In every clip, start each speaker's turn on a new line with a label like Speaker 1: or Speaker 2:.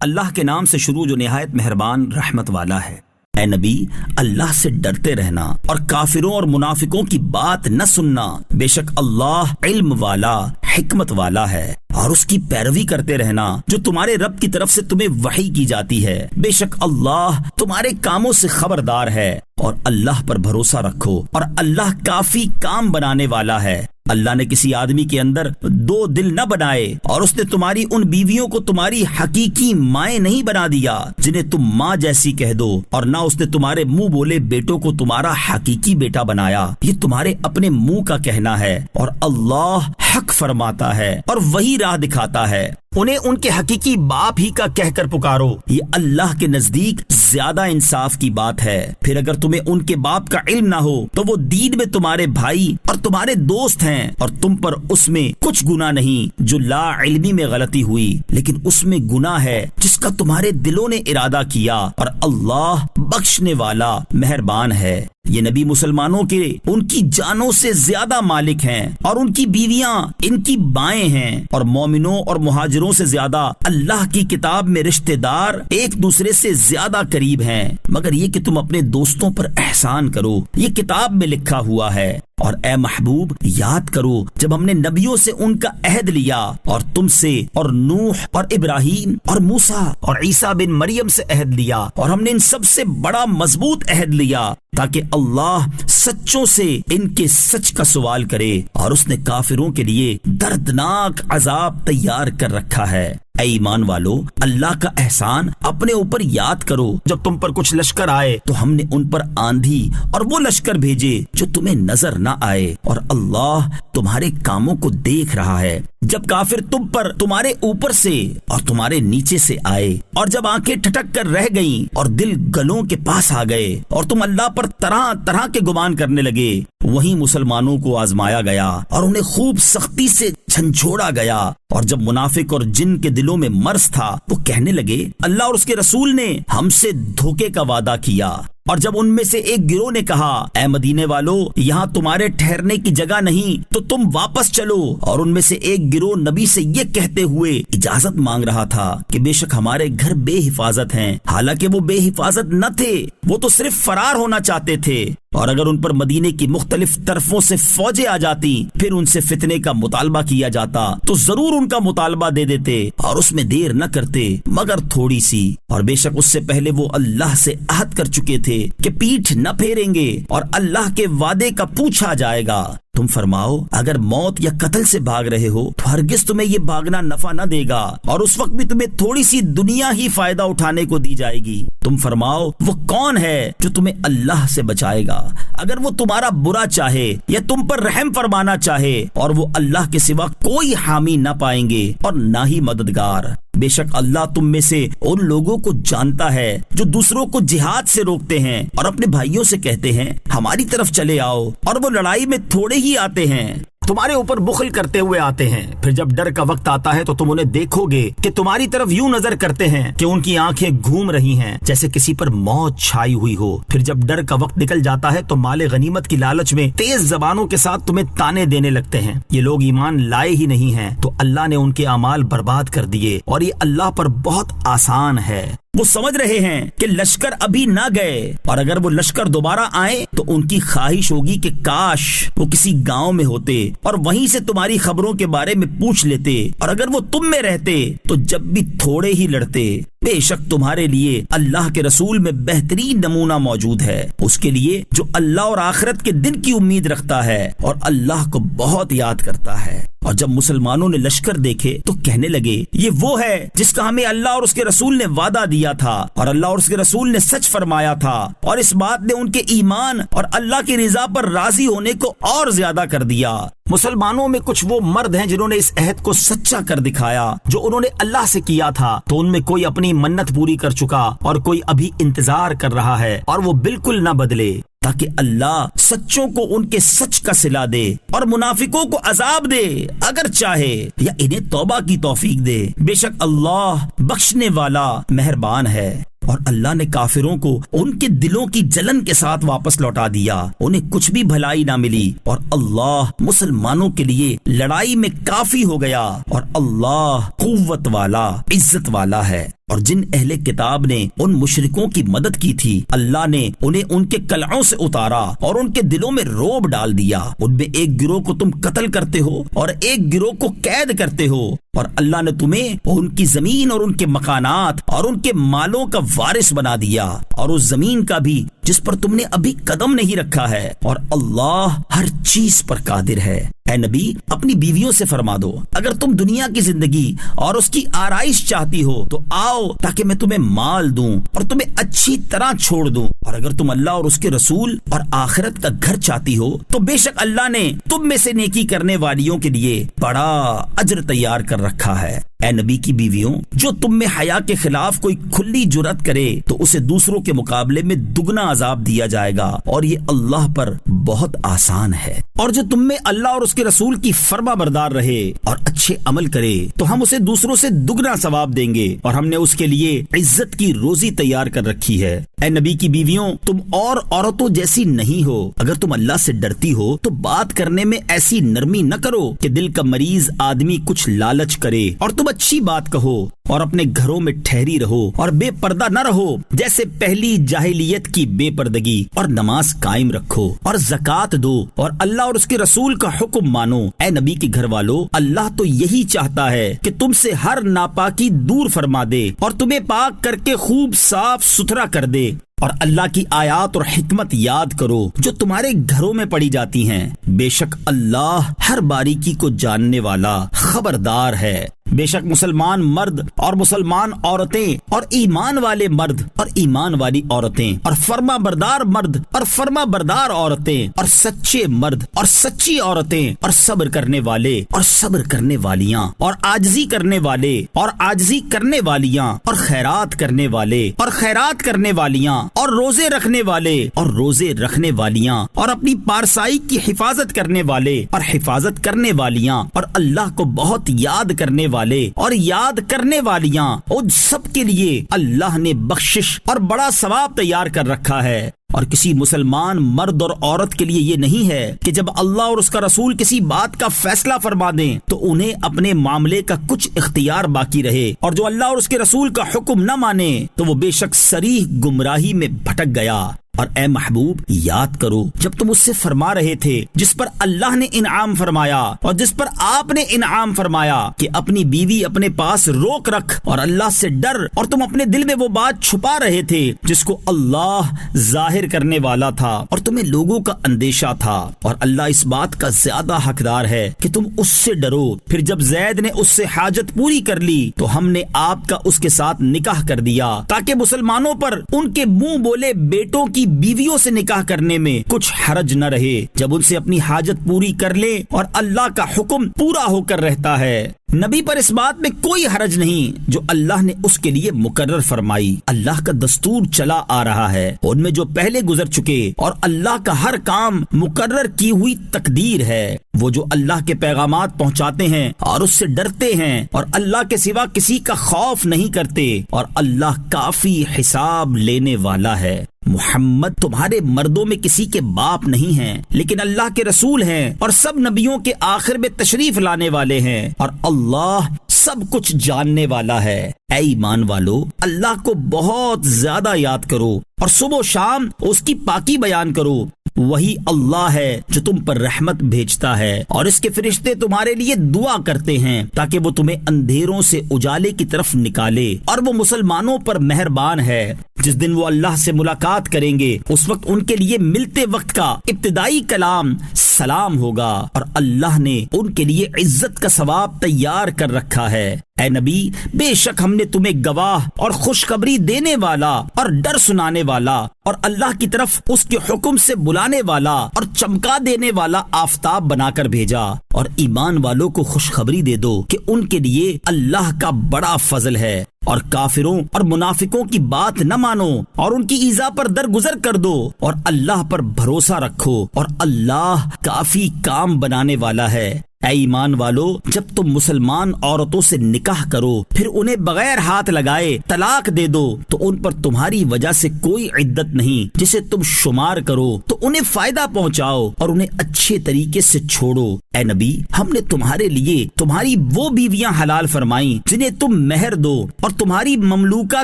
Speaker 1: اللہ کے نام سے شروع جو نہایت مہربان رحمت والا ہے۔ اے نبی، اللہ سے ڈرتے رہنا اور کافروں اور منافقوں کی بات نہ سننا، بے شک اللہ علم والا حکمت والا ہے، اور اس کی پیروی کرتے رہنا جو تمہارے رب کی طرف سے تمہیں وحی کی جاتی ہے، بے شک اللہ تمہارے کاموں سے خبردار ہے، اور اللہ پر بھروسہ رکھو اور اللہ کافی کام بنانے والا ہے۔ اللہ نے کسی آدمی کے اندر دو دل نہ بنائے، اور اس نے تمہاری ان بیویوں کو تمہاری حقیقی مائیں نہیں بنا دیا جنہیں تم ماں جیسی کہہ دو، اور نہ اس نے تمہارے منہ بولے بیٹوں کو تمہارا حقیقی بیٹا بنایا۔ یہ تمہارے اپنے منہ کا کہنا ہے، اور اللہ حق فرماتا ہے اور وہی راہ دکھاتا ہے۔ انہیں ان کے حقیقی باپ ہی کا کہہ کر پکارو، یہ اللہ کے نزدیک زیادہ انصاف کی بات ہے۔ پھر اگر تمہیں ان کے باپ کا علم نہ ہو تو وہ دین میں تمہارے بھائی اور تمہارے دوست ہیں، اور تم پر اس میں کچھ گناہ نہیں جو لا علمی میں غلطی ہوئی، لیکن اس میں گناہ ہے جس کا تمہارے دلوں نے ارادہ کیا، اور اللہ بخشنے والا مہربان ہے۔ یہ نبی مسلمانوں کے ان کی جانوں سے زیادہ مالک ہیں، اور ان کی بیویاں ان کی بائیں ہیں، اور مومنوں اور مہاجروں سے زیادہ اللہ کی کتاب میں رشتہ دار ایک دوسرے سے زیادہ قریب ہیں، مگر یہ کہ تم اپنے دوستوں پر احسان کرو، یہ کتاب میں لکھا ہوا ہے۔ اور اے محبوب، یاد کرو جب ہم نے نبیوں سے ان کا عہد لیا، اور تم سے اور نوح اور ابراہیم اور موسیٰ اور عیسیٰ بن مریم سے عہد لیا، اور ہم نے ان سب سے بڑا مضبوط عہد لیا تاکہ اللہ سچوں سے ان کے سچ کا سوال کرے، اور اس نے کافروں کے لیے دردناک عذاب تیار کر رکھا ہے۔ اے ایمان والو، اللہ کا احسان اپنے اوپر یاد کرو۔ جب تم پر کچھ لشکر آئے تو ہم نے ان پر آندھی اور وہ لشکر بھیجے جو تمہیں نظر نہ آئے، اور اللہ تمہارے کاموں کو دیکھ رہا ہے۔ جب کافر تم پر تمہارے اوپر سے اور تمہارے نیچے سے آئے، اور جب آنکھیں ٹھٹک کر رہ گئیں اور دل گلوں کے پاس آ گئے، اور تم اللہ پر طرح طرح کے گمان کرنے لگے، وہیں مسلمانوں کو آزمایا گیا اور انہیں خوب سختی سے جھنجھوڑا گیا۔ اور جب منافق اور جن کے دلوں میں مرض تھا، وہ کہنے لگے اللہ اور اس کے رسول نے ہم سے دھوکے کا وعدہ کیا۔ اور جب ان میں سے ایک گروہ نے کہا اے مدینے والو، یہاں تمہارے ٹھہرنے کی جگہ نہیں تو تم واپس چلو، اور ان میں سے ایک گروہ نبی سے یہ کہتے ہوئے اجازت مانگ رہا تھا کہ بے شک ہمارے گھر بے حفاظت ہیں، حالانکہ وہ بے حفاظت نہ تھے، وہ تو صرف فرار ہونا چاہتے تھے۔ اور اگر ان پر مدینے کی مختلف طرفوں سے فوجیں آ جاتی، پھر ان سے فتنے کا مطالبہ کیا جاتا تو ضرور ان کا مطالبہ دے دیتے، اور اس میں دیر نہ کرتے مگر تھوڑی سی۔ اور بے شک اس سے پہلے وہ اللہ سے عہد کر چکے تھے کہ پیٹھ نہ پھیریں گے، اور اللہ کے وعدے کا پوچھا جائے گا۔ تم فرماؤ اگر موت یا قتل سے بھاگ رہے ہو تو ہرگز تمہیں یہ بھاگنا نفع نہ دے گا، اور اس وقت بھی تمہیں تھوڑی سی دنیا ہی فائدہ اٹھانے کو دی جائے گی۔ تم فرماؤ وہ کون ہے جو تمہیں اللہ سے بچائے گا اگر وہ تمہارا برا چاہے یا تم پر رحم فرمانا چاہے، اور وہ اللہ کے سوا کوئی حامی نہ پائیں گے اور نہ ہی مددگار۔ بے شک اللہ تم میں سے ان لوگوں کو جانتا ہے جو دوسروں کو جہاد سے روکتے ہیں اور اپنے بھائیوں سے کہتے ہیں ہماری طرف چلے آؤ، اور وہ لڑائی میں تھوڑے ہی آتے ہیں، تمہارے اوپر بخل کرتے ہوئے آتے ہیں۔ پھر جب ڈر کا وقت آتا ہے تو تم انہیں دیکھو گے کہ تمہاری طرف یوں نظر کرتے ہیں کہ ان کی آنکھیں گھوم رہی ہیں جیسے کسی پر موت چھائی ہوئی ہو۔ پھر جب ڈر کا وقت نکل جاتا ہے تو مال غنیمت کی لالچ میں تیز زبانوں کے ساتھ تمہیں تانے دینے لگتے ہیں۔ یہ لوگ ایمان لائے ہی نہیں ہیں تو اللہ نے ان کے اعمال برباد کر دیے، اور یہ اللہ پر بہت آسان ہے۔ وہ سمجھ رہے ہیں کہ لشکر ابھی نہ گئے، اور اگر وہ لشکر دوبارہ آئے تو ان کی خواہش ہوگی کہ کاش وہ کسی گاؤں میں ہوتے اور وہیں سے تمہاری خبروں کے بارے میں پوچھ لیتے، اور اگر وہ تم میں رہتے تو جب بھی تھوڑے ہی لڑتے۔ بے شک تمہارے لیے اللہ کے رسول میں بہترین نمونہ موجود ہے، اس کے لیے جو اللہ اور آخرت کے دن کی امید رکھتا ہے اور اللہ کو بہت یاد کرتا ہے۔ اور جب مسلمانوں نے لشکر دیکھے تو کہنے لگے یہ وہ ہے جس کا ہمیں اللہ اور اس کے رسول نے وعدہ دیا تھا، اور اللہ اور اس کے رسول نے سچ فرمایا تھا، اور اس بات نے ان کے ایمان اور اللہ کی رضا پر راضی ہونے کو اور زیادہ کر دیا۔ مسلمانوں میں کچھ وہ مرد ہیں جنہوں نے اس عہد کو سچا کر دکھایا جو انہوں نے اللہ سے کیا تھا، تو ان میں کوئی اپنی منت پوری کر چکا اور کوئی ابھی انتظار کر رہا ہے، اور وہ بالکل نہ بدلے، تاکہ اللہ سچوں کو ان کے سچ کا صلہ دے اور منافقوں کو عذاب دے اگر چاہے، یا انہیں توبہ کی توفیق دے۔ بے شک اللہ بخشنے والا مہربان ہے۔ اور اللہ نے کافروں کو ان کے دلوں کی جلن کے ساتھ واپس لوٹا دیا، انہیں کچھ بھی بھلائی نہ ملی، اور اللہ مسلمانوں کے لیے لڑائی میں کافی ہو گیا، اور اللہ قوت والا عزت والا ہے۔ اور جن اہل کتاب نے ان مشرکوں کی مدد کی تھی اللہ نے انہیں ان کے قلعوں سے اتارا اور ان کے دلوں میں رعب ڈال دیا۔ ان میں ایک گروہ کو تم قتل کرتے ہو اور ایک گروہ کو قید کرتے ہو، اور اللہ نے تمہیں ان کی زمین اور ان کے مکانات اور ان کے مالوں کا وارث بنا دیا، اور اس زمین کا بھی جس پر تم نے ابھی قدم نہیں رکھا ہے، اور اللہ ہر چیز پر قادر ہے۔ اے نبی اپنی بیویوں سے فرما دو اگر تم دنیا کی زندگی اور اس کی آرائش چاہتی ہو تو آؤ تاکہ میں تمہیں مال دوں اور تمہیں اچھی طرح چھوڑ دوں، اور اگر تم اللہ اور اس کے رسول اور آخرت کا گھر چاہتی ہو تو بے شک اللہ نے تم میں سے نیکی کرنے والیوں کے لیے بڑا اجر تیار کر رکھا ہے۔ اے نبی کی بیویوں، جو تم میں حیا کے خلاف کوئی کھلی جرات کرے تو اسے دوسروں کے مقابلے میں دگنا عذاب دیا جائے گا، اور یہ اللہ پر بہت آسان ہے۔ اور جو تم میں اللہ اور اس کے رسول کی فرما بردار رہے اور اچھے عمل کرے تو ہم اسے دوسروں سے دگنا ثواب دیں گے، اور ہم نے اس کے لیے عزت کی روزی تیار کر رکھی ہے۔ اے نبی کی بیویوں، تم اور عورتوں جیسی نہیں ہو۔ اگر تم اللہ سے ڈرتی ہو تو بات کرنے میں ایسی نرمی نہ کرو کہ دل کا مریض آدمی کچھ لالچ کرے، اور تم اچھی بات کہو اور اپنے گھروں میں ٹھہری رہو اور بے پردہ نہ رہو جیسے پہلی جاہلیت کی بے پردگی، اور نماز قائم رکھو اور زکوٰۃ دو اور اللہ اور اس کے رسول کا حکم مانو۔ اے نبی کے گھر والو، اللہ تو یہی چاہتا ہے کہ تم سے ہر ناپاکی دور فرما دے اور تمہیں پاک کر کے خوب صاف ستھرا کر دے، اور اللہ کی آیات اور حکمت یاد کرو جو تمہارے گھروں میں پڑھی جاتی ہیں۔ بے شک اللہ ہر باریکی کو جاننے والا خبردار ہے۔ بے شک مسلمان مرد اور مسلمان عورتیں اور ایمان والے مرد اور ایمان والی عورتیں اور فرما بردار مرد اور فرما بردار عورتیں اور سچے مرد اور سچی عورتیں اور صبر کرنے والے اور صبر کرنے والیاں اور عاجزی کرنے والے اور عاجزی کرنے والیاں اور خیرات کرنے والے اور خیرات کرنے والیاں اور روزے رکھنے والے اور روزے رکھنے والیاں اور اپنی پارسائی کی حفاظت کرنے والے اور حفاظت کرنے والیاں اور اللہ کو بہت یاد کرنے والے اور یاد کرنے والیاں، ان سب کے لیے اللہ نے بخشش اور بڑا ثواب تیار کر رکھا ہے۔ اور کسی مسلمان مرد اور عورت کے لیے یہ نہیں ہے کہ جب اللہ اور اس کا رسول کسی بات کا فیصلہ فرما دیں تو انہیں اپنے معاملے کا کچھ اختیار باقی رہے، اور جو اللہ اور اس کے رسول کا حکم نہ مانے تو وہ بے شک صریح گمراہی میں بھٹک گیا۔ اور اے محبوب، یاد کرو جب تم اس سے فرما رہے تھے جس پر اللہ نے انعام فرمایا اور جس پر آپ نے انعام فرمایا کہ اپنی بیوی اپنے پاس روک رکھ اور اللہ سے ڈر، اور تم اپنے دل میں وہ بات چھپا رہے تھے جس کو اللہ ظاہر کرنے والا تھا اور تمہیں لوگوں کا اندیشہ تھا، اور اللہ اس بات کا زیادہ حقدار ہے کہ تم اس سے ڈرو۔ پھر جب زید نے اس سے حاجت پوری کر لی تو ہم نے آپ کا اس کے ساتھ نکاح کر دیا تاکہ مسلمانوں پر ان کے منہ بولے بیٹوں کی بیویوں سے نکاح کرنے میں کچھ حرج نہ رہے جب ان سے اپنی حاجت پوری کر لے اور اللہ کا حکم پورا ہو کر رہتا ہے۔ نبی پر اس بات میں کوئی حرج نہیں جو اللہ نے اس کے لیے مقرر فرمائی۔ اللہ کا دستور چلا آ رہا ہے ان میں جو پہلے گزر چکے، اور اللہ کا ہر کام مقرر کی ہوئی تقدیر ہے۔ وہ جو اللہ کے پیغامات پہنچاتے ہیں اور اس سے ڈرتے ہیں اور اللہ کے سوا کسی کا خوف نہیں کرتے، اور اللہ کافی حساب لینے والا ہے۔ محمد تمہارے مردوں میں کسی کے باپ نہیں ہیں لیکن اللہ کے رسول ہیں، اور سب نبیوں کے آخر میں تشریف لانے والے ہیں، اور اللہ سب کچھ جاننے والا ہے۔ اے ایمان والو، اللہ کو بہت زیادہ یاد کرو اور صبح و شام اس کی پاکی بیان کرو۔ وہی اللہ ہے جو تم پر رحمت بھیجتا ہے، اور اس کے فرشتے تمہارے لیے دعا کرتے ہیں تاکہ وہ تمہیں اندھیروں سے اجالے کی طرف نکالے، اور وہ مسلمانوں پر مہربان ہے۔ جس دن وہ اللہ سے ملاقات کریں گے اس وقت ان کے لیے ملتے وقت کا ابتدائی کلام سلام ہوگا، اور اللہ نے ان کے لیے عزت کا ثواب تیار کر رکھا ہے۔ اے نبی، بے شک ہم نے تمہیں گواہ اور خوشخبری دینے والا اور ڈر سنانے والا اور اللہ کی طرف اس کے حکم سے بلانے والا اور چمکا دینے والا آفتاب بنا کر بھیجا، اور ایمان والوں کو خوشخبری دے دو کہ ان کے لیے اللہ کا بڑا فضل ہے۔ اور کافروں اور منافقوں کی بات نہ مانو اور ان کی ایذا پر درگزر کر دو، اور اللہ پر بھروسہ رکھو، اور اللہ کافی کام بنانے والا ہے۔ اے ایمان والو، جب تم مسلمان عورتوں سے نکاح کرو پھر انہیں بغیر ہاتھ لگائے طلاق دے دو تو ان پر تمہاری وجہ سے کوئی عدت نہیں جسے تم شمار کرو، تو انہیں فائدہ پہنچاؤ اور انہیں اچھے طریقے سے چھوڑو۔ اے نبی، ہم نے تمہارے لیے تمہاری وہ بیویاں حلال فرمائیں جنہیں تم مہر دو، اور تمہاری مملوکہ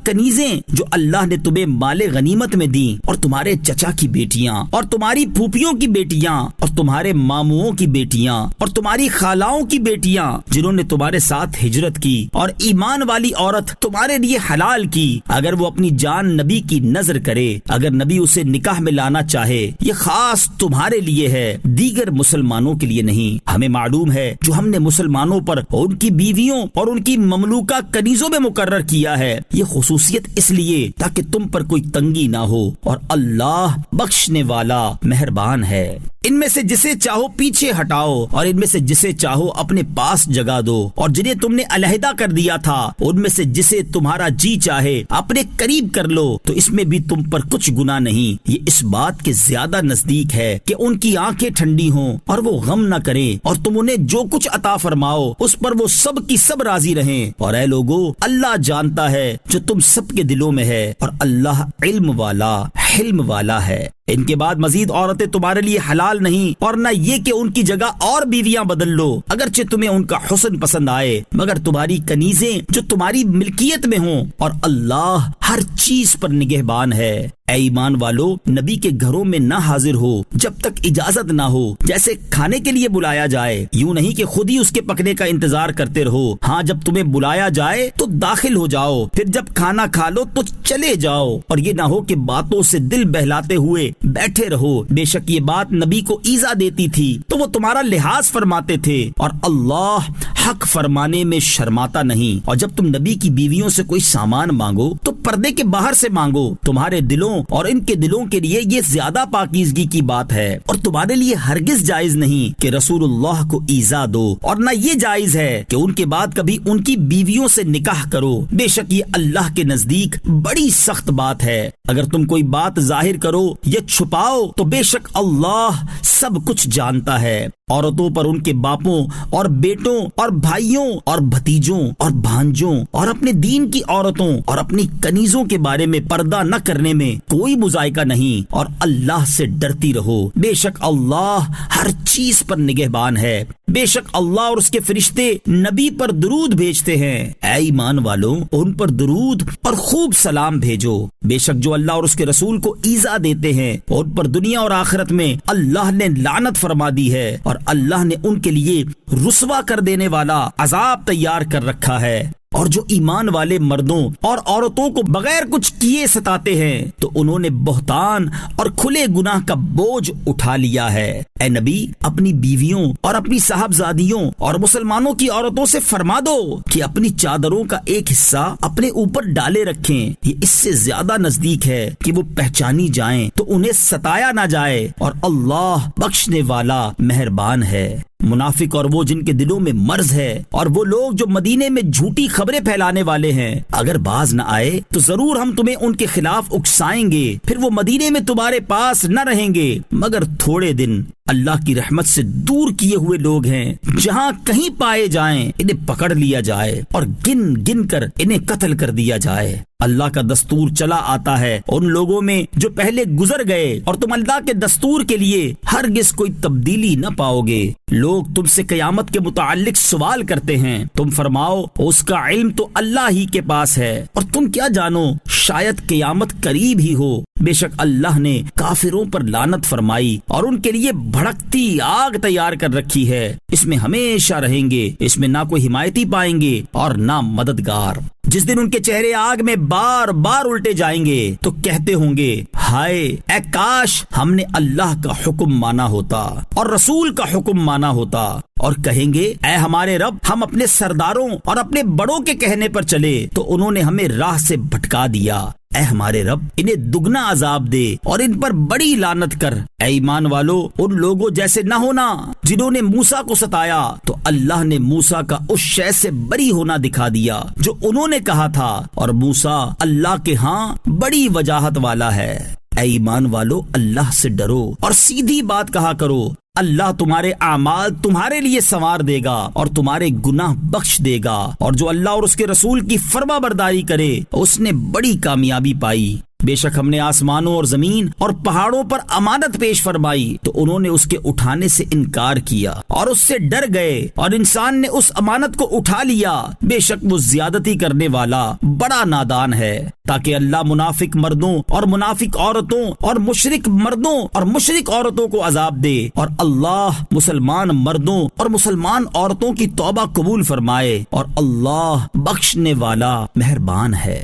Speaker 1: کنیزیں جو اللہ نے تمہیں مال غنیمت میں دیں، اور تمہارے چچا کی بیٹیاں اور تمہاری پھوپھیوں کی بیٹیاں اور تمہارے ماموں کی بیٹیاں اور تمہاری خالاؤں کی بیٹیاں جنہوں نے تمہارے ساتھ ہجرت کی، اور ایمان والی عورت تمہارے لیے حلال کی اگر وہ اپنی جان نبی کی نظر کرے، اگر نبی اسے نکاح میں لانا چاہے۔ یہ خاص تمہارے لیے ہے، دیگر مسلمانوں کے لیے نہیں۔ ہمیں معلوم ہے جو ہم نے مسلمانوں پر ان کی بیویوں اور ان کی مملوکہ کنیزوں میں مقرر کیا ہے، یہ خصوصیت اس لیے تاکہ تم پر کوئی تنگی نہ ہو، اور اللہ بخشنے والا مہربان ہے۔ ان میں سے جسے چاہو پیچھے ہٹاؤ اور ان میں سے جسے چاہو اپنے پاس جگہ دو، اور جنہیں تم نے علیحدہ کر دیا تھا ان میں سے جسے تمہارا جی چاہے اپنے قریب کر لو، تو اس میں بھی تم پر کچھ گناہ نہیں۔ یہ اس بات کے زیادہ نزدیک ہے کہ ان کی آنکھیں ٹھنڈی ہوں اور وہ غم نہ کریں، اور تم انہیں جو کچھ عطا فرماؤ اس پر وہ سب کی سب راضی رہیں۔ اور اے لوگو، اللہ جانتا ہے جو تم سب کے دلوں میں ہے، اور اللہ علم والا حلم والا ہے۔ ان کے بعد مزید عورتیں تمہارے لیے حلال نہیں، اور نہ یہ کہ ان کی جگہ اور بیویاں بدل لو اگرچہ تمہیں ان کا حسن پسند آئے، مگر تمہاری کنیزیں جو تمہاری ملکیت میں ہوں، اور اللہ ہر چیز پر نگہبان ہے۔ اے ایمان والو، نبی کے گھروں میں نہ حاضر ہو جب تک اجازت نہ ہو، جیسے کھانے کے لیے بلایا جائے، یوں نہیں کہ خود ہی اس کے پکنے کا انتظار کرتے رہو۔ ہاں، جب تمہیں بلایا جائے تو داخل ہو جاؤ، پھر جب کھانا کھا لو تو چلے جاؤ، اور یہ نہ ہو کہ باتوں سے دل بہلاتے ہوئے بیٹھے رہو۔ بے شک یہ بات نبی کو ایذا دیتی تھی تو وہ تمہارا لحاظ فرماتے تھے، اور اللہ حق فرمانے میں شرماتا نہیں۔ اور جب تم نبی کی بیویوں سے کوئی سامان مانگو تو پردے کے باہر سے مانگو، تمہارے دلوں اور ان کے دلوں کے لیے یہ زیادہ پاکیزگی کی بات ہے، اور تمہارے لیے ہرگز جائز نہیں کہ رسول اللہ کو ایذا دو، اور نہ یہ جائز ہے کہ ان کے بعد کبھی ان کی بیویوں سے نکاح کرو، بے شک یہ اللہ کے نزدیک بڑی سخت بات ہے۔ اگر تم کوئی بات ظاہر کرو یا چھپاؤ تو بے شک اللہ سب کچھ جانتا ہے۔ عورتوں پر ان کے باپوں اور بیٹوں اور بھائیوں اور بھتیجوں اور بھانجوں اور اپنے دین کی عورتوں اور اپنی کنیزوں کے بارے میں پردہ نہ کرنے میں کوئی مذائقہ نہیں، اور اللہ سے ڈرتی رہو، بے شک اللہ ہر چیز پر نگہبان ہے۔ بے شک اللہ اور اس کے فرشتے نبی پر درود بھیجتے ہیں۔ اے ایمان والو، ان پر درود اور خوب سلام بھیجو۔ بے شک جو اللہ اور اس کے رسول کو ایذا دیتے ہیں ان پر دنیا اور آخرت میں اللہ نے لعنت فرما دی ہے، اور اللہ نے ان کے لیے رسوا کر دینے والا عذاب تیار کر رکھا ہے۔ اور جو ایمان والے مردوں اور عورتوں کو بغیر کچھ کیے ستاتے ہیں تو انہوں نے بہتان اور کھلے گناہ کا بوجھ اٹھا لیا ہے۔ اے نبی، اپنی بیویوں اور اپنی صاحبزادیوں اور مسلمانوں کی عورتوں سے فرما دو کہ اپنی چادروں کا ایک حصہ اپنے اوپر ڈالے رکھیں، یہ اس سے زیادہ نزدیک ہے کہ وہ پہچانی جائیں تو انہیں ستایا نہ جائے، اور اللہ بخشنے والا مہربان ہے۔ منافق اور وہ جن کے دلوں میں مرض ہے اور وہ لوگ جو مدینے میں جھوٹی خبریں پھیلانے والے ہیں، اگر باز نہ آئے تو ضرور ہم تمہیں ان کے خلاف اکسائیں گے، پھر وہ مدینے میں تمہارے پاس نہ رہیں گے مگر تھوڑے دن۔ اللہ کی رحمت سے دور کیے ہوئے لوگ ہیں، جہاں کہیں پائے جائیں انہیں پکڑ لیا جائے اور گن گن کر انہیں قتل کر دیا جائے۔ اللہ کا دستور چلا آتا ہے ان لوگوں میں جو پہلے گزر گئے، اور تم اللہ کے دستور کے لیے ہرگز کوئی تبدیلی نہ پاؤ گے۔ لوگ تم سے قیامت کے متعلق سوال کرتے ہیں، تم فرماؤ اس کا علم تو اللہ ہی کے پاس ہے، اور تم کیا جانو شاید قیامت قریب ہی ہو۔ بے شک اللہ نے کافروں پر لعنت فرمائی اور ان کے لیے بھڑکتی آگ تیار کر رکھی ہے، اس میں ہمیشہ رہیں گے، اس میں نہ کوئی حمایتی پائیں گے اور نہ مددگار۔ جس دن ان کے چہرے آگ میں بار بار الٹے جائیں گے تو کہتے ہوں گے، ہائے اے کاش ہم نے اللہ کا حکم مانا ہوتا اور رسول کا حکم مانا ہوتا، اور کہیں گے اے ہمارے رب، ہم اپنے سرداروں اور اپنے بڑوں کے کہنے پر چلے تو انہوں نے ہمیں راہ سے بھٹکا دیا۔ اے ہمارے رب، انہیں دگنا عذاب دے اور ان پر بڑی لعنت کر۔ اے ایمان والو، ان لوگوں جیسے نہ ہونا جنہوں نے موسیٰ کو ستایا تو اللہ نے موسیٰ کا اس شے سے بری ہونا دکھا دیا جو انہوں نے کہا تھا، اور موسیٰ اللہ کے ہاں بڑی وجاہت والا ہے۔ اے ایمان والو، اللہ سے ڈرو اور سیدھی بات کہا کرو۔ اللہ تمہارے اعمال تمہارے لیے سنوار دے گا اور تمہارے گناہ بخش دے گا، اور جو اللہ اور اس کے رسول کی فرما برداری کرے اس نے بڑی کامیابی پائی۔ بے شک ہم نے آسمانوں اور زمین اور پہاڑوں پر امانت پیش فرمائی تو انہوں نے اس کے اٹھانے سے انکار کیا اور اس سے ڈر گئے، اور انسان نے اس امانت کو اٹھا لیا، بے شک وہ زیادتی کرنے والا بڑا نادان ہے۔ تاکہ اللہ منافق مردوں اور منافق عورتوں اور مشرک مردوں اور مشرک عورتوں کو عذاب دے، اور اللہ مسلمان مردوں اور مسلمان عورتوں کی توبہ قبول فرمائے، اور اللہ بخشنے والا مہربان ہے۔